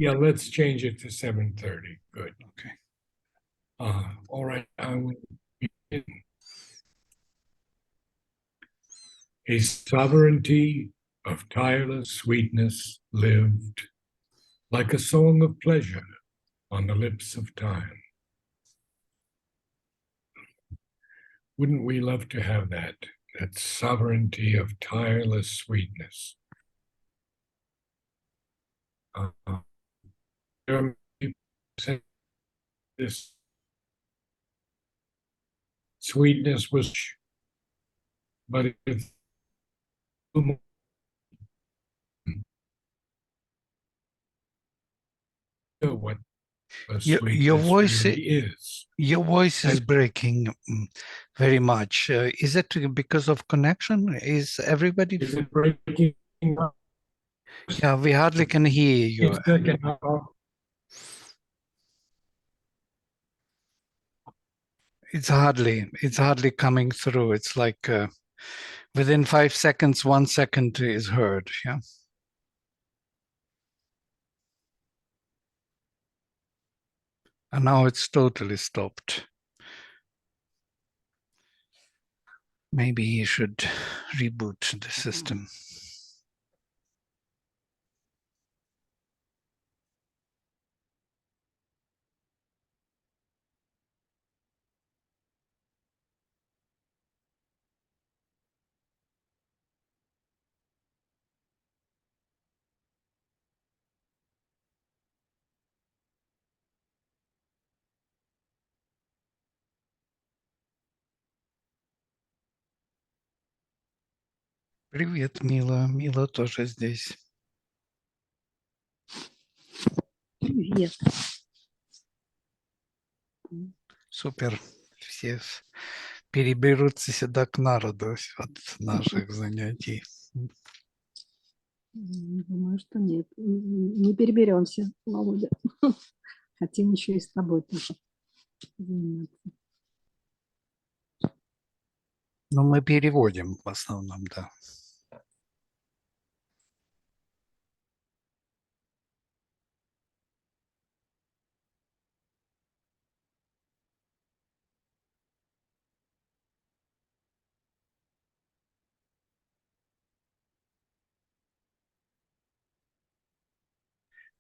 Yeah, let's change it to 7:30. Good. Okay. All right, I will begin. A sovereignty of tireless sweetness lived, like a song of pleasure on the lips of time. Wouldn't we love to have that sovereignty of tireless sweetness? There are people who say this sweetness was, but it's what a Your sweetness voice, really is. your voice is And breaking very much. Is it because of connection? Is everybody? is it breaking up? Yeah, we hardly can hear you. It's hardly coming through. It's like within 5 seconds, 1 second is heard. Yeah. And now it's totally stopped. Maybe you should reboot the system. Привет, Мила. Мила тоже здесь. Привет. Супер. Все переберутся сюда к народу от наших занятий. Думаю, что нет. Не переберемся, Володя. Хотим еще и с тобой тоже заниматься. Но мы переводим в основном, да.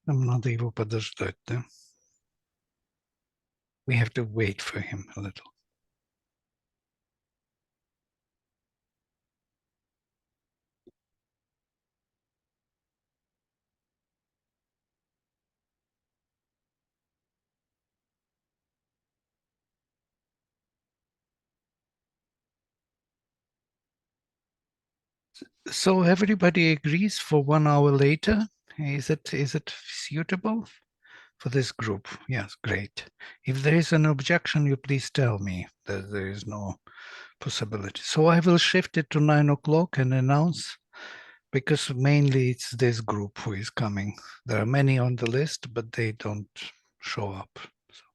Нам надо его подождать, да? We have to wait for him a little. So everybody agrees for 1 hour later. Is it suitable for this group? Yes, great. If there is an objection, you please tell me that there is no possibility. So I will shift it to 9 o'clock and announce, because mainly it's this group who is coming. There are many on the list, but they don't show up. So.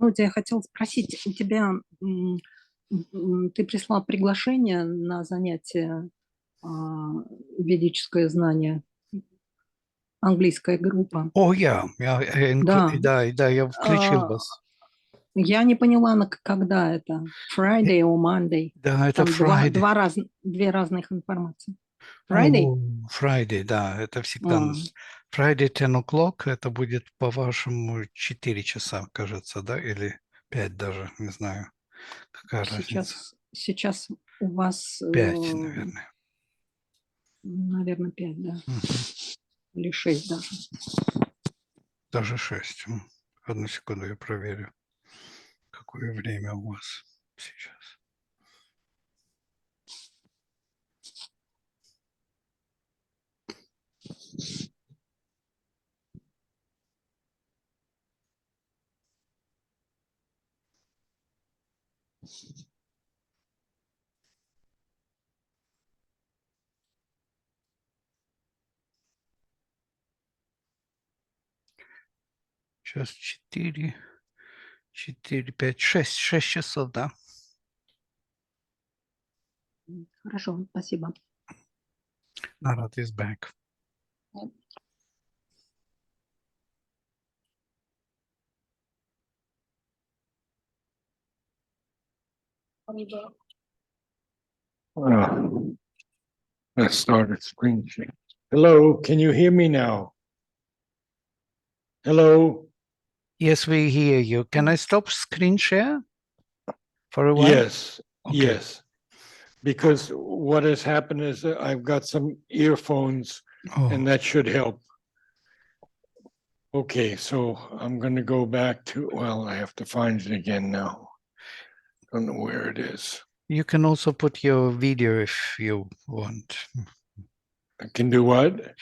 Володя, я хотела спросить, у тебя, ты прислал приглашение на занятие ведическое знание, английская группа. О, я включил вас. Я не поняла, когда это. Friday or Monday. Да, это Там Friday. две разных информации. Friday? Friday? Friday, да, это всегда. Friday 10 o'clock, это будет по-вашему 4 часа, кажется, да, или 5 даже, не знаю. Какая разница? Сейчас у вас... 5, наверное. Наверное, 5, да. Или 6 даже. Даже 6. Одну секунду, я проверю, какое время у вас сейчас. Сейчас 4, 4, 5, 6. 6 часов, да. Хорошо, спасибо. Narat is back. Let's start at screen share. Hello, can you hear me now? Hello? Yes, we hear you. Can I stop screen share for a while? Yes, Okay. yes. Because what has happened is that I've got some earphones and Oh, that should help. Okay, so I'm going to go back to, well, I have to find it again now. Don't know where it is. you can also put your video if you want. I can do what?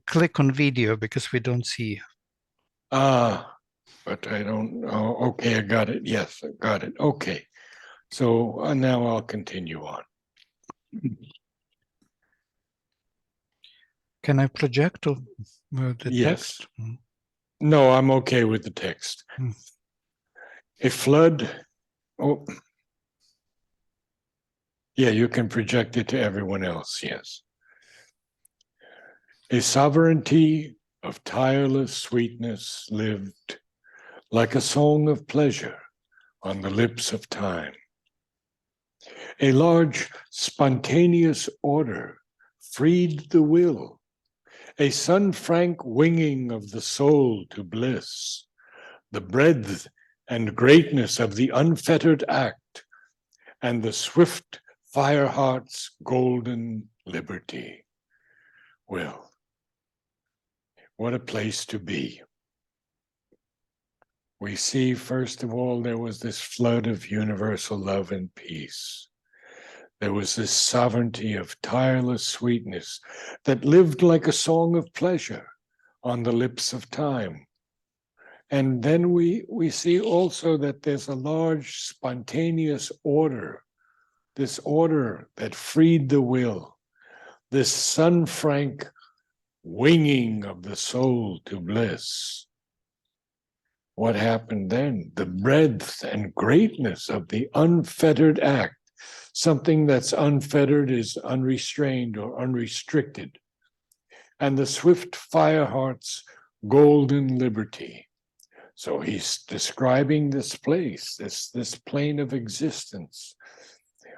Click on video because we don't see. But I don't, oh, okay, I got it. Yes, I got it. Okay. So now I'll continue on. Can I project the Yes. text? No, I'm okay with the text. Hmm. A flood. Oh, yeah, you can project it to everyone else. Yes. A sovereignty of tireless sweetness lived like a song of pleasure on the lips of time. A large spontaneous order freed the will, a sun-frank winging of the soul to bliss, the breadth and greatness of the unfettered act, and the swift fire heart's golden liberty. Well, what a place to be. We see, first of all, there was this flood of universal love and peace. There was this sovereignty of tireless sweetness that lived like a song of pleasure on the lips of time. And then we see also that there's a large spontaneous order, this order that freed the will, this sun-frank winging of the soul to bliss. What happened then? The breadth and greatness of the unfettered act. Something that's unfettered is unrestrained or unrestricted. And the swift fire heart's golden liberty. So he's describing this place, this plane of existence,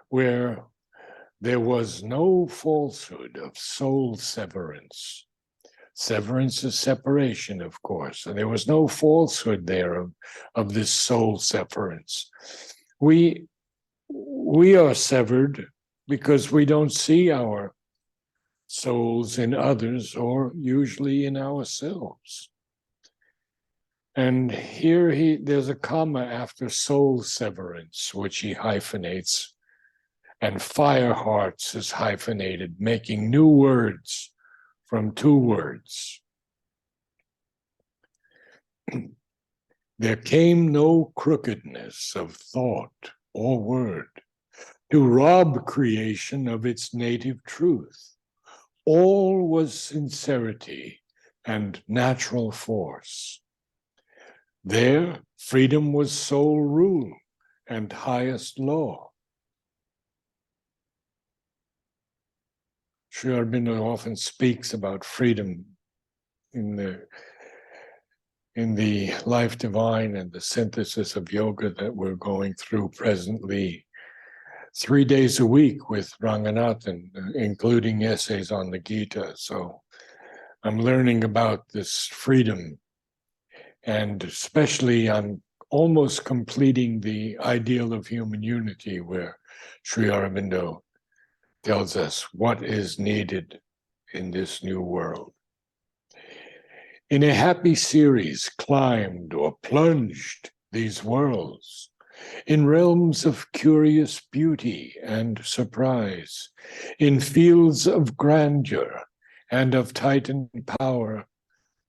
where there was no falsehood of soul severance. Severance is separation, of course, and there was no falsehood there of this soul severance. We are severed because we don't see our souls in others or usually in ourselves. And here there's a comma after soul severance, which he hyphenates, and fire hearts is hyphenated, making new words from two words. There came no crookedness of thought or word to rob creation of its native truth. All was sincerity and natural force. There, freedom was sole rule and highest law. Sri Aurobindo often speaks about freedom in the Life Divine and the synthesis of yoga that we're going through presently 3 days a week with Ranganathan, including essays on the Gita. So I'm learning about this freedom, and especially I'm almost completing the ideal of human unity, where Sri Aurobindo tells us what is needed in this new world. In a happy series, climbed or plunged these worlds, in realms of curious beauty and surprise, in fields of grandeur and of Titan power,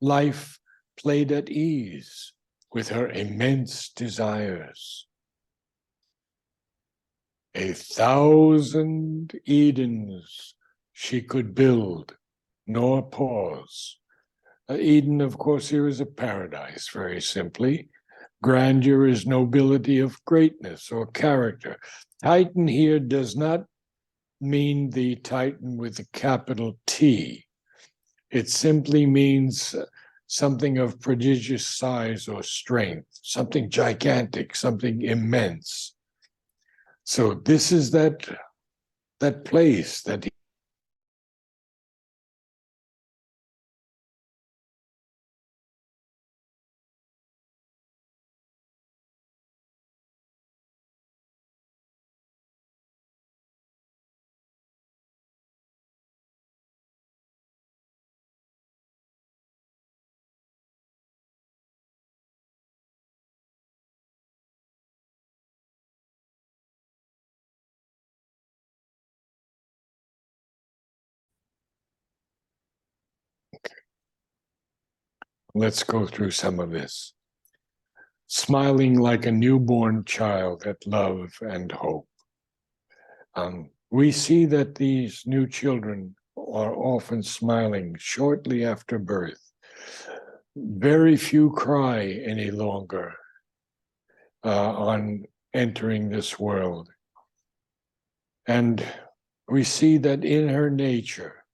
life played at ease with her immense desires. 1,000 Edens she could build, nor pause, Eden, of course, here is a paradise, very simply. Grandeur is nobility of greatness or character. Titan here does not mean the Titan with a capital T. It simply means something of prodigious size or strength, something gigantic, something immense. So this is that place that let's go through some of this. Smiling like a newborn child at love and hope. We see that these new children are often smiling shortly after birth. Very few cry any longer on entering this world. And we see that in her nature,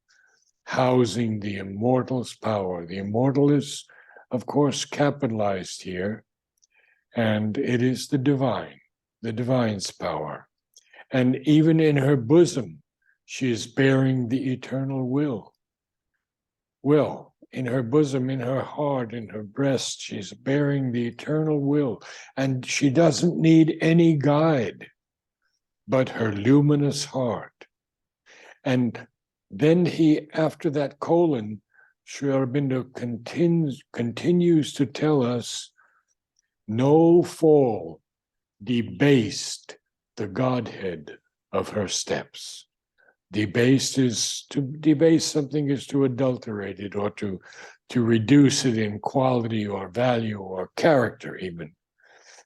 housing the immortal's power. The immortal is, of course, capitalized here, and it is the divine's power. And even in her bosom, she is bearing the eternal will. In her bosom, in her heart, in her breast, she's bearing the eternal will. And she doesn't need any guide but her luminous heart. And then after that colon, Sri Aurobindo continues to tell us, no fall debased the Godhead of her steps. Debased is to debase something is to adulterate it or to reduce it in quality or value or character even.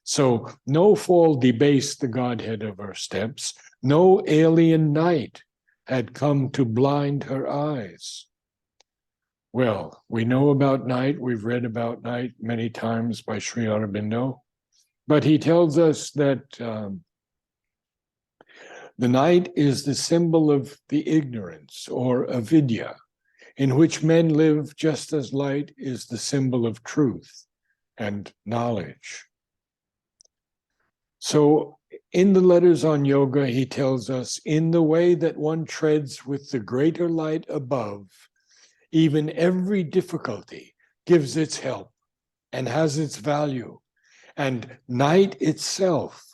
So no fall debased the Godhead of her steps. No alien night had come to blind her eyes. Well, we know about night. We've read about night many times by Sri Aurobindo. But he tells us that the night is the symbol of the ignorance or avidya, in which men live just as light is the symbol of truth and knowledge. So in the letters on yoga, he tells us, in the way that one treads with the greater light above, even every difficulty gives its help and has its value. And night itself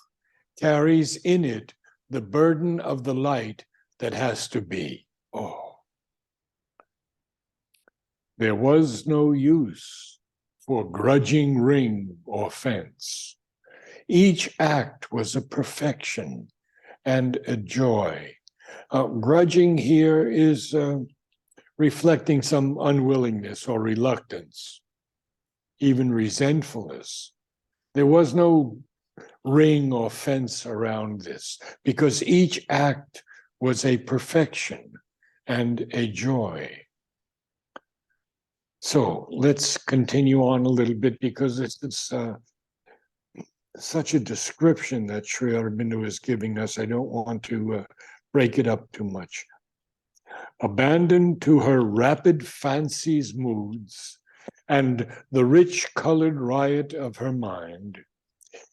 carries in it the burden of the light that has to be. Oh, there was no use for grudging ring or fence. Each act was a perfection and a joy. Grudging here is reflecting some unwillingness or reluctance, even resentfulness. There was no ring or fence around this, because each act was a perfection and a joy. So let's continue on a little bit, because it's such a description that Sri Aurobindo is giving us. I don't want to break it up too much. Abandoned to her rapid fancy's moods and the rich colored riot of her mind,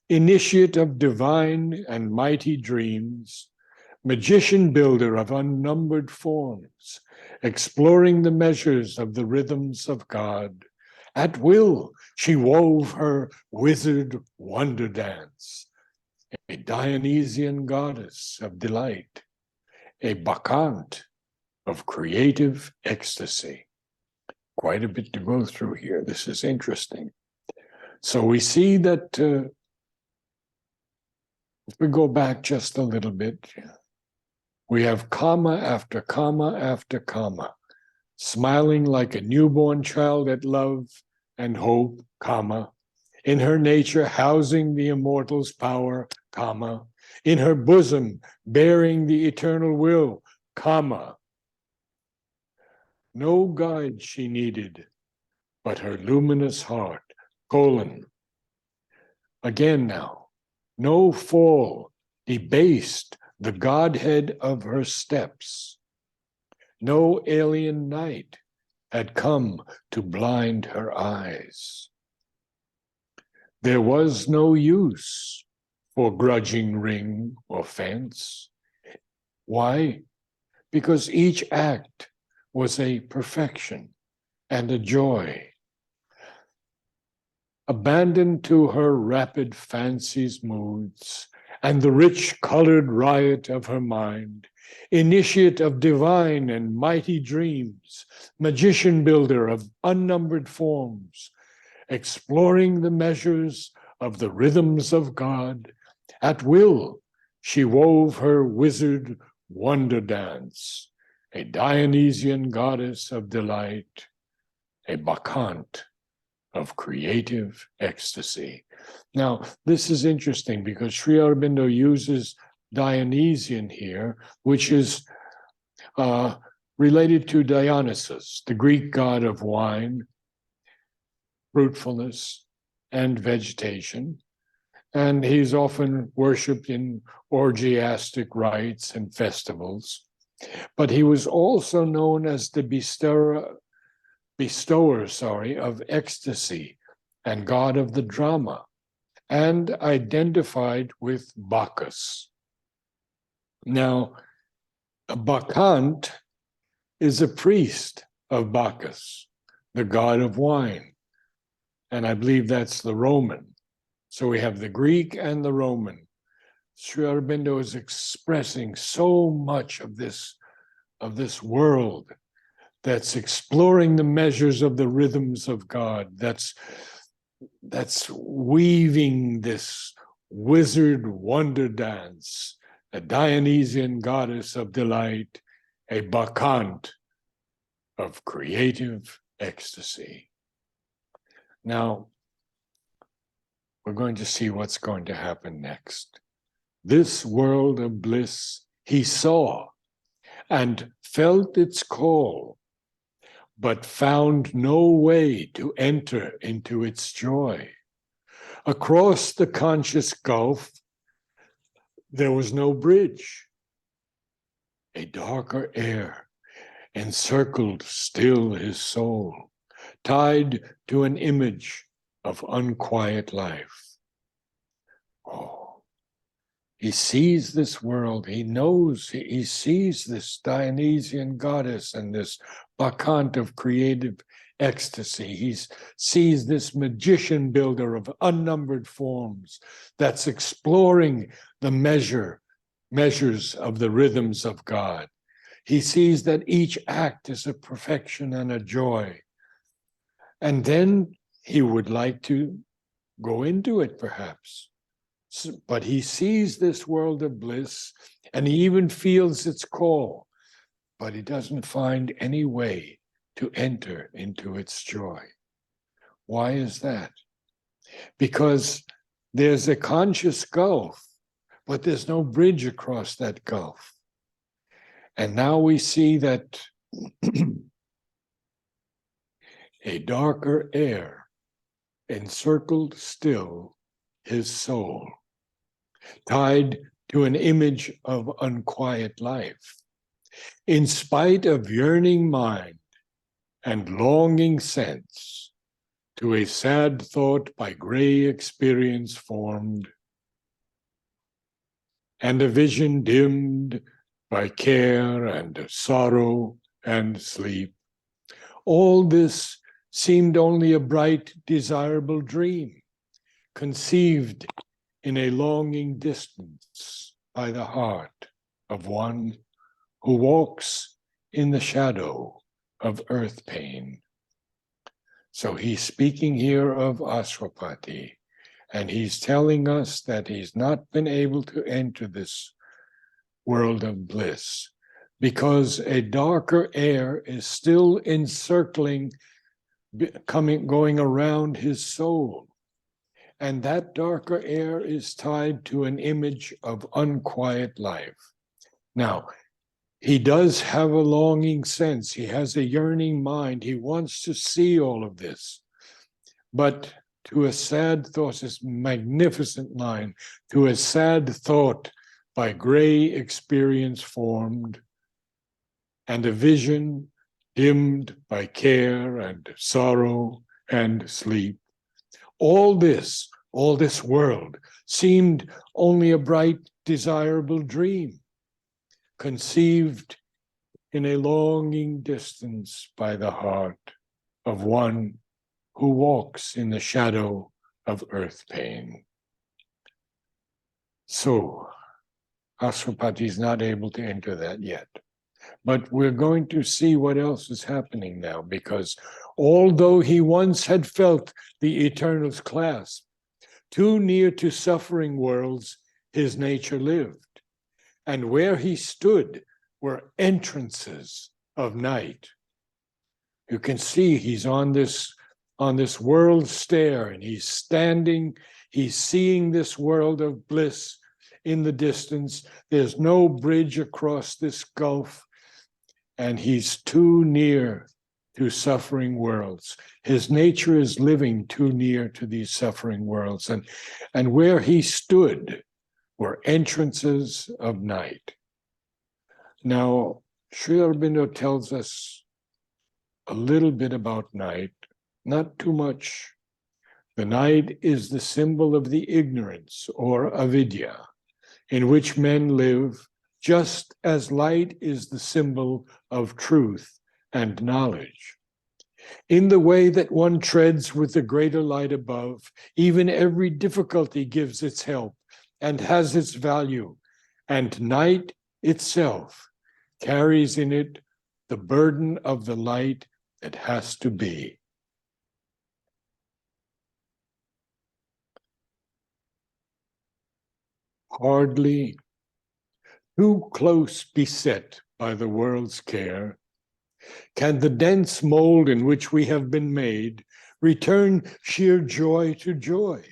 initiate of divine and mighty dreams, magician builder of unnumbered forms, exploring the measures of the rhythms of God, at will she wove her wizard wonder dance, a Dionysian goddess of delight, a bacchant of creative ecstasy. Quite a bit to go through here. This is interesting. So we see that if we go back just a little bit, we have comma after comma after comma, smiling like a newborn child at love and hope, comma, in her nature housing the immortal's power, comma, in her bosom bearing the eternal will, comma. No guide she needed, but her luminous heart, colon. Again now, no fall debased the Godhead of her steps. No alien night had come to blind her eyes. There was no use for grudging ring or fence. Why? Because each act was a perfection and a joy. Abandoned to her rapid fancies, moods, and the rich colored riot of her mind, initiate of divine and mighty dreams, magician builder of unnumbered forms, exploring the measures of the rhythms of God, at will she wove her wizard wonder dance, a Dionysian goddess of delight, a bacchant of creative ecstasy. Now, this is interesting because Sri Aurobindo uses Dionysian here, which is related to Dionysus, the Greek god of wine, fruitfulness, and vegetation. And he's often worshipped in orgiastic rites and festivals. But he was also known as the bestower of ecstasy and god of the drama, and identified with Bacchus. Now, a bacchant is a priest of Bacchus, the god of wine. And I believe that's the Roman. So we have the Greek and the Roman. Sri Aurobindo is expressing so much of this world that's exploring the measures of the rhythms of God, that's weaving this wizard wonder dance, a Dionysian goddess of delight, a bacchant of creative ecstasy. Now, we're going to see what's going to happen next. This world of bliss he saw and felt its call, but found no way to enter into its joy. Across the conscious gulf, there was no bridge. A darker air encircled still his soul, tied to an image of unquiet life. Oh, he sees this world, he knows, he sees this Dionysian goddess and this bacchant of creative ecstasy. He sees this magician builder of unnumbered forms that's exploring the measures of the rhythms of God. He sees that each act is a perfection and a joy. And then he would like to go into it, perhaps. But he sees this world of bliss, and he even feels its call, but he doesn't find any way to enter into its joy. Why is that? Because there's a conscious gulf, but there's no bridge across that gulf. And now we see that a darker air encircled still his soul, tied to an image of unquiet life. In spite of yearning mind and longing sense, to a sad thought by gray experience formed, and a vision dimmed by care and sorrow and sleep, all this seemed only a bright, desirable dream, conceived in a longing distance by the heart of one who walks in the shadow of earth pain. So he's speaking here of Ashwapati, and he's telling us that he's not been able to enter this world of bliss because a darker air is still encircling, going around his soul. And that darker air is tied to an image of unquiet life. Now, He does have a longing sense. He has a yearning mind. He wants to see all of this. But to a sad thought, this magnificent line, to a sad thought by gray experience formed, and a vision dimmed by care and sorrow and sleep. All this world seemed only a bright, desirable dream, conceived in a longing distance by the heart of one who walks in the shadow of earth pain. So, Ashwapati is not able to enter that yet. But we're going to see what else is happening now, because although he once had felt the eternal's clasp, too near to suffering worlds his nature lived, and where he stood were entrances of night. You can see he's on this world stair, and he's standing, he's seeing this world of bliss in the distance. There's no bridge across this gulf, and he's too near to suffering worlds. His nature is living too near to these suffering worlds, and where he stood were entrances of night. Now, Sri Aurobindo tells us a little bit about night, not too much. The night is the symbol of the ignorance, or avidya, in which men live, just as light is the symbol of truth and knowledge. In the way that one treads with the greater light above, even every difficulty gives its help and has its value, and night itself carries in it the burden of the light that has to be. Hardly too close beset by the world's care, can the dense mold in which we have been made return sheer joy to joy,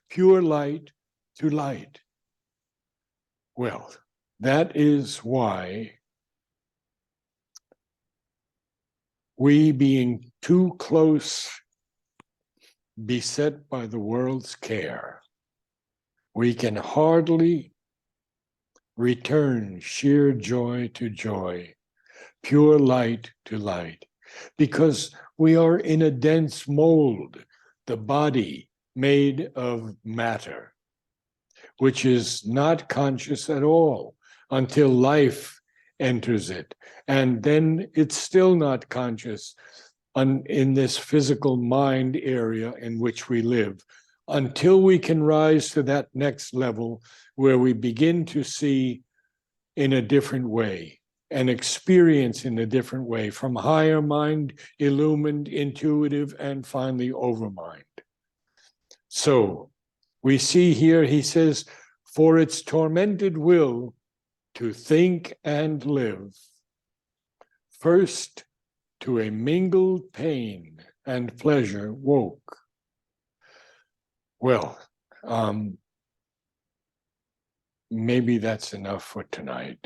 pure light to light. Well, that is why we, being too close, beset by the world's care, we can hardly return sheer joy to joy, pure light to light, because we are in a dense mold, the body made of matter, which is not conscious at all until life enters it. And then it's still not conscious in this physical mind area in which we live, until we can rise to that next level where we begin to see in a different way and experience in a different way, from higher mind, illumined, intuitive, and finally overmind. So we see here, he says, for its tormented will to think and live, first to a mingled pain and pleasure woke. Well, maybe that's enough for tonight,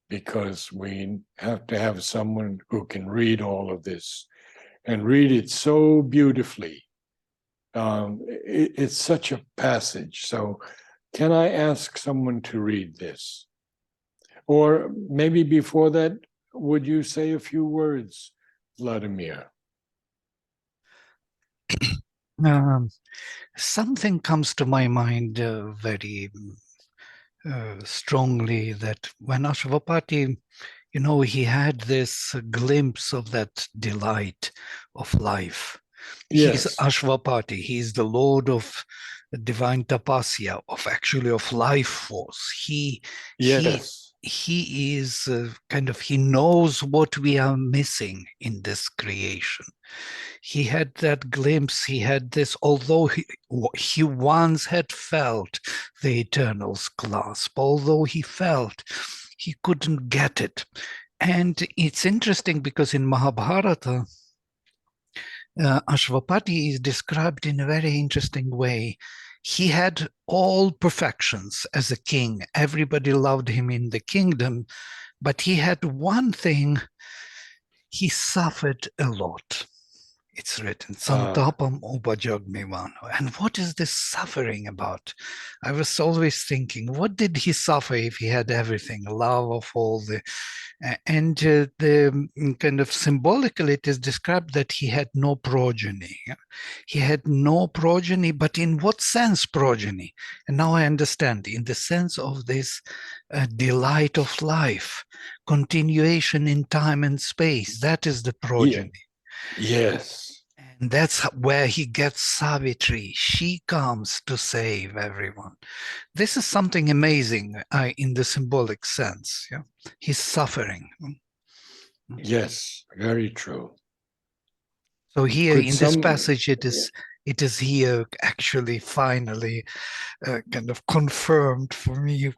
because we have to have someone who can read all of this and read it so beautifully. It's such a passage. So can I ask someone to read this? Or maybe before that, would you say a few words, Vladimir? Something comes to my mind very strongly, that when Ashwapati, he had this glimpse of that delight of life. Yes. He's Ashwapati. He's the lord of divine tapasya, of life force. Yes. He is he knows what we are missing in this creation. He had that glimpse, he had this, although he once had felt the eternal's clasp, although he felt he couldn't get it. And it's interesting because in Mahabharata, Ashwapati is described in a very interesting way. He had all perfections as a king. Everybody loved him in the kingdom, But he had one thing, he suffered a lot. It's written, Santapam Upajagmivano. And what is this suffering about? I was always thinking, what did he suffer if he had everything? Love of all the... the kind of symbolically, it is described that he had no progeny. He had no progeny, but in what sense progeny? And now I understand, in the sense of this delight of life, continuation in time and space. That is the progeny. Yes. And that's where he gets Savitri. She comes to save everyone. This is something amazing in the symbolic sense. Yeah? He's suffering. Yes, very true. So here Could in this passage, it is here actually finally kind of confirmed for me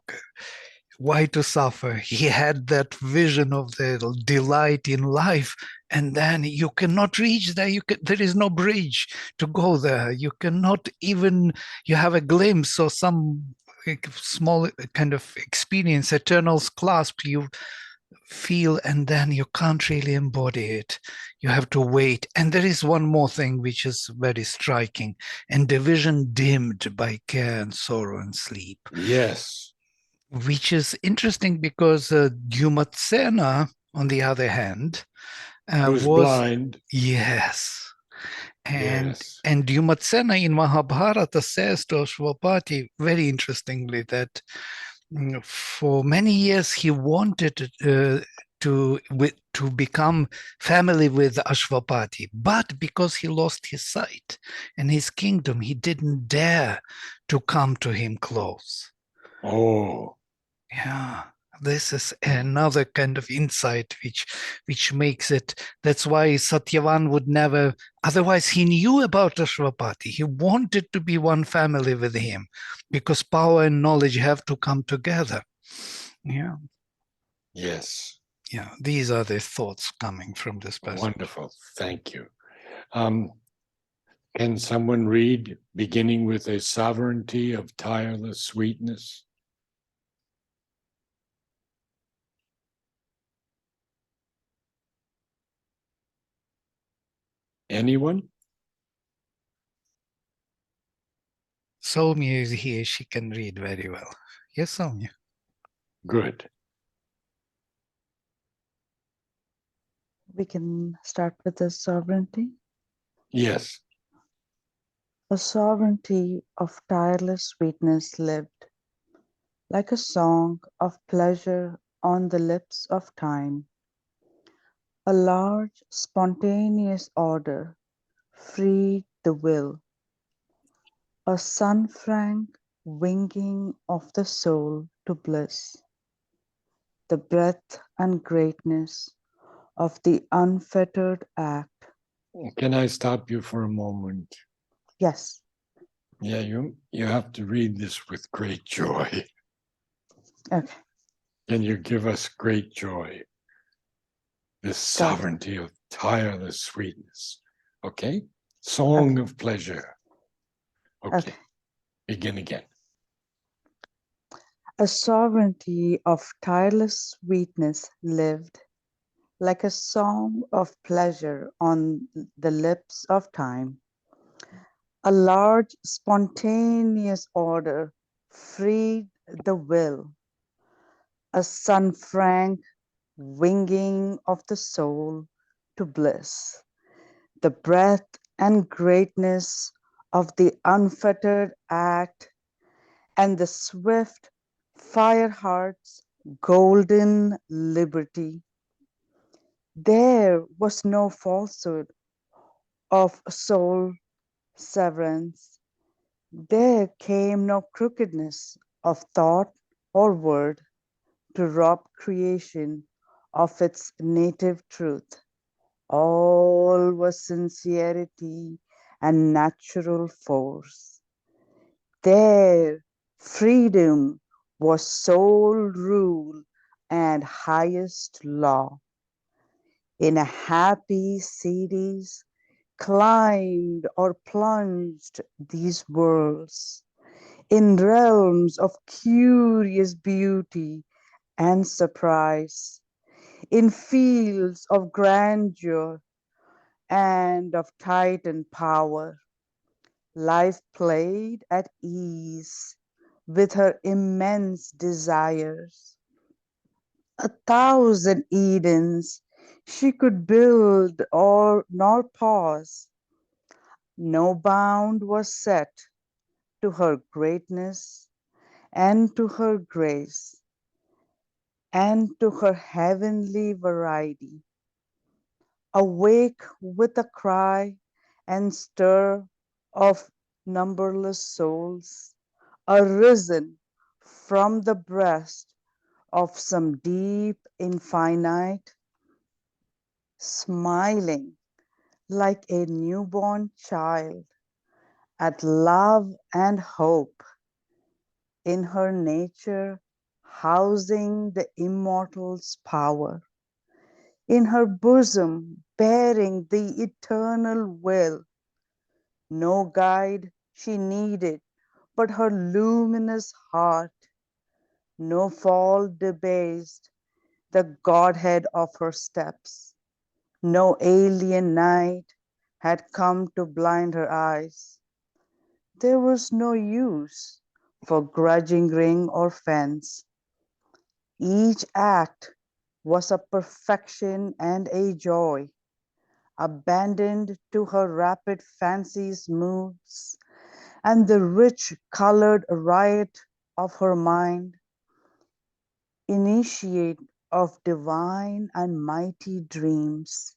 why to suffer. He had that vision of the delight in life, and then you cannot reach there. There is no bridge to go there. You cannot even, you have a glimpse or some small kind of experience, eternal's clasp, you feel, and then you can't really embody it. You have to wait. And there is one more thing which is very striking, and the vision dimmed by care and sorrow and sleep. Yes. Which is interesting because Dyumatsena, on the other hand, was blind. Yes. And Yes. and Dyumatsena in Mahabharata says to Ashwapati, very interestingly, that for many years he wanted to become family with Ashwapati, but because he lost his sight and his kingdom, he didn't dare to come to him close. Oh. Yeah, this is another kind of insight which makes it, that's why Satyavan would never, otherwise he knew about Ashwapati. He wanted to be one family with him because power and knowledge have to come together. Yeah. Yes. Yeah, these are the thoughts coming from this passage. Wonderful. Thank you. Can someone read, beginning with a sovereignty of tireless sweetness? Anyone? Soumya is here. She can read very well. Yes, Soumya. Good. We can start with the sovereignty. Yes. A sovereignty of tireless sweetness lived, like a song of pleasure on the lips of time. A large, spontaneous order freed the will, a sun-frank winging of the soul to bliss. The breadth and greatness of the unfettered act. Can I stop you for a moment? Yes. Yeah, you have to read this with great joy. Okay. Can you give us great joy? This sovereignty of tireless sweetness. Okay? Song of pleasure. Okay. Begin again. A sovereignty of tireless sweetness lived, like a song of pleasure on the lips of time. A large, spontaneous order freed the will, a sun-frank winging of the soul to bliss. The breadth and greatness of the unfettered act and the swift fire heart's golden liberty. There was no falsehood of soul severance. There came no crookedness of thought or word to rob creation of its native truth. All was sincerity and natural force. There, freedom was sole rule and highest law. In a happy cities, climbed or plunged these worlds, in realms of curious beauty and surprise, in fields of grandeur and of Titan power. Life played at ease with her immense desires. 1,000 Edens she could build or nor pause. No bound was set to her greatness and to her grace and to her heavenly variety. Awake with a cry and stir of numberless souls, arisen from the breast of some deep infinite, smiling like a newborn child at love and hope, in her nature housing the immortal's power, in her bosom bearing the eternal will. No guide she needed but her luminous heart. No fall debased the Godhead of her steps. No alien night had come to blind her eyes. There was no use for grudging ring or fence. Each act was a perfection and a joy, abandoned to her rapid fancy's moods and the rich colored riot of her mind, initiate of divine and mighty dreams,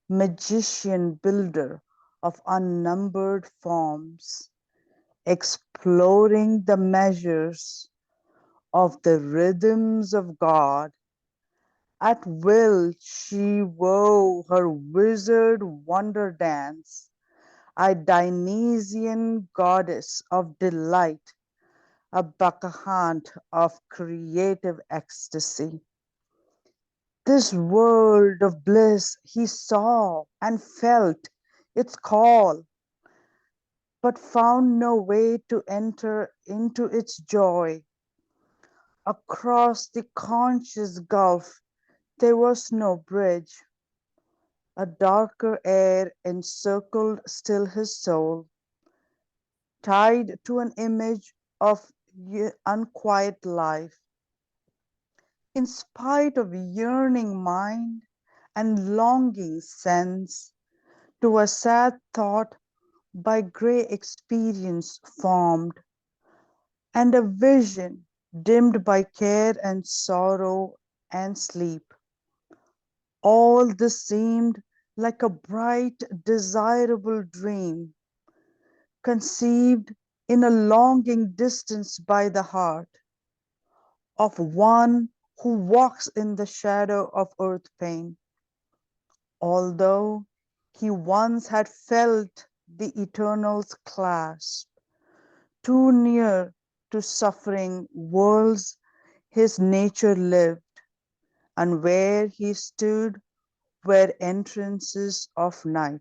magician builder of unnumbered forms, exploring the measures of the rhythms of God. At will she wove her wizard wonder dance, a Dionysian goddess of delight, a bacchant of creative ecstasy. This world of bliss he saw and felt its call, but found no way to enter into its joy. Across the conscious gulf there was no bridge. A darker air encircled still his soul, tied to an image of unquiet life. In spite of yearning mind and longing sense, to a sad thought by grey experience formed, and a vision dimmed by care and sorrow and sleep. All this seemed like a bright, desirable dream, conceived in a longing distance by the heart of one who walks in the shadow of earth pain. Although he once had felt the Eternal's clasp, too near to suffering worlds his nature lived, and where he stood were entrances of night,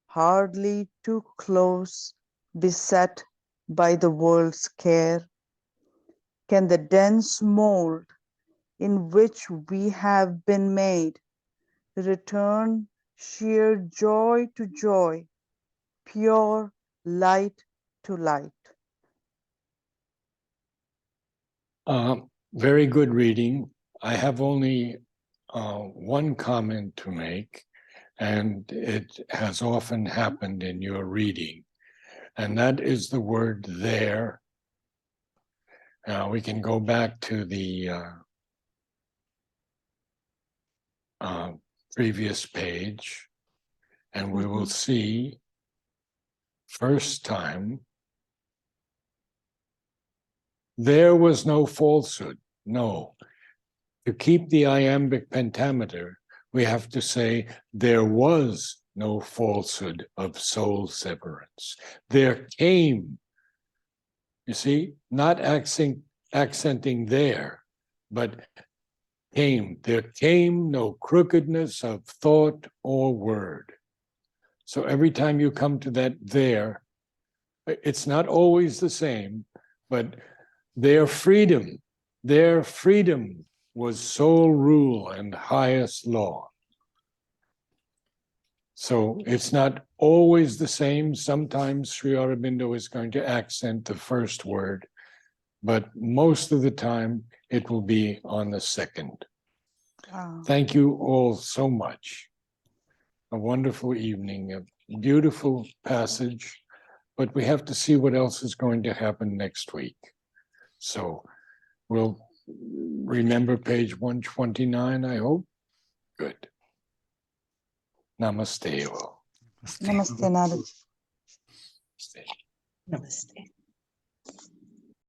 hardly too close, beset by the world's care. Can the dense mold in which we have been made return sheer joy to joy, pure light to light? Very good reading. I have only one comment to make, and it has often happened in your reading, and that is the word there. Now we can go back to the previous page, and we will see first time there was no falsehood. No. To keep the iambic pentameter, we have to say there was no falsehood of soul severance. There came, you see, not accenting there, but came. There came no crookedness of thought or word. So every time you come to that there, it's not always the same, but their freedom Their freedom was sole rule and highest law. So it's not always the same. Sometimes Sri Aurobindo is going to accent the first word, but most of the time it will be on the second. Wow. Thank you all so much. A wonderful evening, a beautiful passage, but we have to see what else is going to happen next week. So we'll remember page 129, I hope. Good. Namaste all. Namaste, Naraji. Namaste. Namaste.